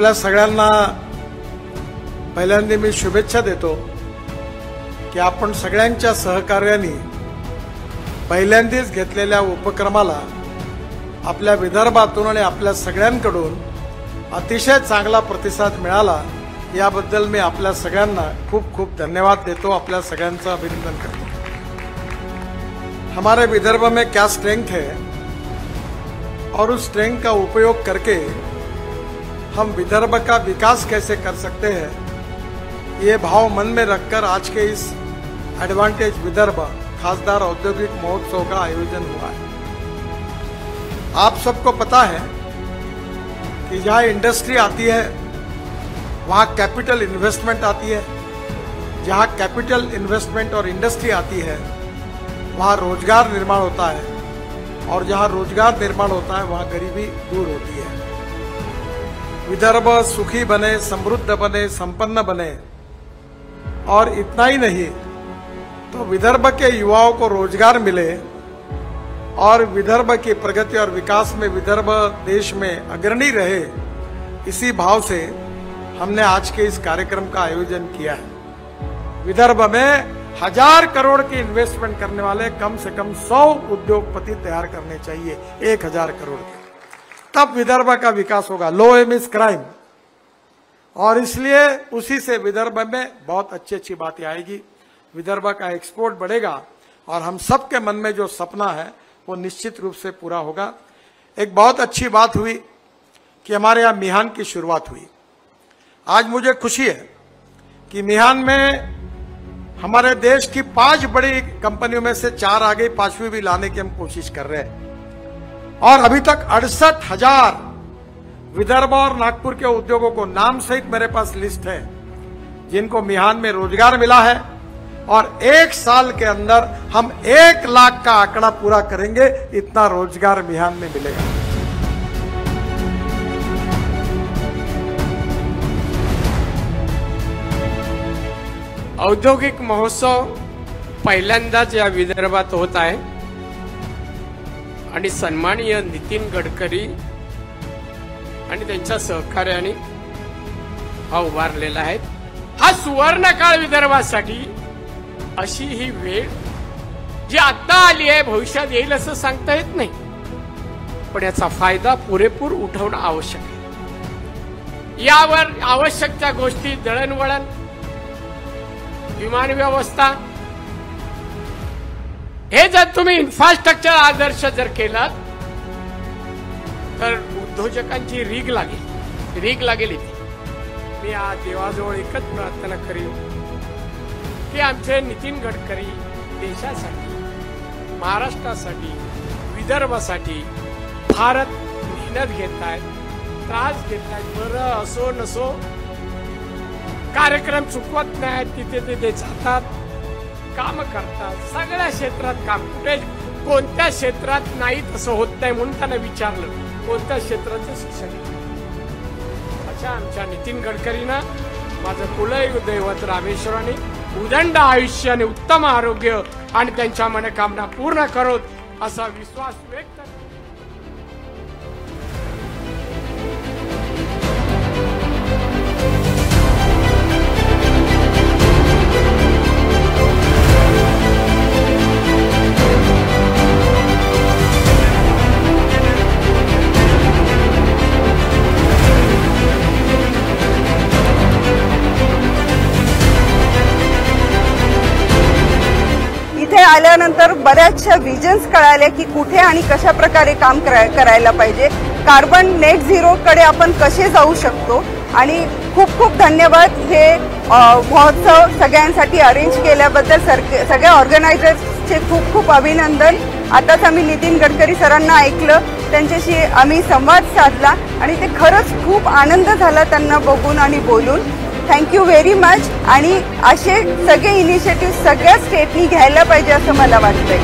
आपल्या सगळ्यांना पहिल्यांदा मी शुभेच्छा देतो की आपण सगळ्यांच्या सहकार्याने पहिल्यांदाच घेतलेल्या उपक्रमाला आपल्या विदर्भातून आणि आपल्या सगळ्यांकडून अतिशय चांगला प्रतिसाद मिळाला। याबद्दल मी आपल्या सगळ्यांना खूप खूप धन्यवाद देतो, आपल्या सगळ्यांचं अभिनंदन करतो। हमारे विदर्भ में क्या स्ट्रेंथ है और उस स्ट्रेंथ का उपयोग करके हम विदर्भ का विकास कैसे कर सकते हैं, ये भाव मन में रखकर आज के इस एडवांटेज विदर्भ खासदार औद्योगिक महोत्सव का आयोजन हुआ है। आप सबको पता है कि जहाँ इंडस्ट्री आती है वहाँ कैपिटल इन्वेस्टमेंट आती है, जहाँ कैपिटल इन्वेस्टमेंट और इंडस्ट्री आती है वहाँ रोजगार निर्माण होता है, और जहाँ रोजगार निर्माण होता है वहाँ गरीबी दूर होती है। विदर्भ सुखी बने, समृद्ध बने, संपन्न बने, और इतना ही नहीं तो विदर्भ के युवाओं को रोजगार मिले और विदर्भ की प्रगति और विकास में विदर्भ देश में अग्रणी रहे, इसी भाव से हमने आज के इस कार्यक्रम का आयोजन किया है। विदर्भ में 1000 करोड़ की इन्वेस्टमेंट करने वाले कम से कम 100 उद्योगपति तैयार करने चाहिए, 1000 करोड़ के, तब विदर्भ का विकास होगा। लो एम इज क्राइम, और इसलिए उसी से विदर्भ में बहुत अच्छी अच्छी बातें आएगी, विदर्भ का एक्सपोर्ट बढ़ेगा और हम सबके मन में जो सपना है वो निश्चित रूप से पूरा होगा। एक बहुत अच्छी बात हुई कि हमारे यहाँ मिहान की शुरुआत हुई। आज मुझे खुशी है कि मिहान में हमारे देश की 5 बड़ी कंपनियों में से 4 आ गई, 5वीं भी लाने की हम कोशिश कर रहे हैं, और अभी तक 68,000 विदर्भ और नागपुर के उद्योगों को नाम सहित मेरे पास लिस्ट है जिनको मिहान में रोजगार मिला है, और 1 साल के अंदर हम 1 लाख का आंकड़ा पूरा करेंगे, इतना रोजगार मिहान में मिलेगा। औद्योगिक महोत्सव पहिल्यांदाच या विदर्भात होत आहे आणि सन्माननीय नितीन गडकरी आणि त्यांच्या सहकार्याने हा उभारलेला आहे। हा सुवर्ण काळ विदर्भासाठी, अशी ही वेळ जी आता आली आहे भविष्यात येईल असं सांगता येत नाही, पण याचा फायदा पुरेपूर उठवणं आवश्यक आहे। यावर आवश्यक त्या गोष्टी दळणवळण, विमान व्यवस्था, हे जर तुम्ही इन्फ्रास्ट्रक्चर आदर्श जर केलात तर उद्योजकांची रीग लागेल इथे। मी आज देवाजवळ एकच प्रार्थना करीन की आमचे नितीन गडकरी देशासाठी, महाराष्ट्रासाठी, विदर्भासाठी भारत मेहनत घेतायत, त्रास घेतायत। बरं असो नसो, कार्यक्रम चुकवत नाही, तिथे तिथे जातात, काम करतात, सगळ्या क्षेत्रात काम। कुठे कोणत्या क्षेत्रात नाही तसं होत नाही म्हणून त्यांना विचारलं कोणत्या क्षेत्राचं शिक्षण। अशा आमच्या नितीन गडकरींना माझं कुलदैव दैवत रामेश्वराने उदंड आयुष्य आणि उत्तम आरोग्य आणि त्यांच्या मनोकामना पूर्ण करोत असा विश्वास व्यक्त करतो। इथे आल्यानंतर बऱ्याचशा विजन्स कळाले की कुठे आणि कशा प्रकारे काम करायला पाहिजे, कार्बन नेट झिरो कडे आपण कसे जाऊ शकतो। आणि खूप खूप धन्यवाद हे महोत्सव सगळ्यांसाठी अरेंज केल्याबद्दल सगळ्या ऑर्गनायझर्सचे खूप खूप अभिनंदन। आताच आम्ही नितीन गडकरी सरांना ऐकलं, त्यांच्याशी आम्ही संवाद साधला आणि ते खरंच खूप आनंद झाला त्यांना बघून आणि बोलून। Thank you very much. आणि असे सगळे इनिशिएटिव्ह सगळ्या स्टेटनी घ्यायला पाहिजे असं मला वाटतंय।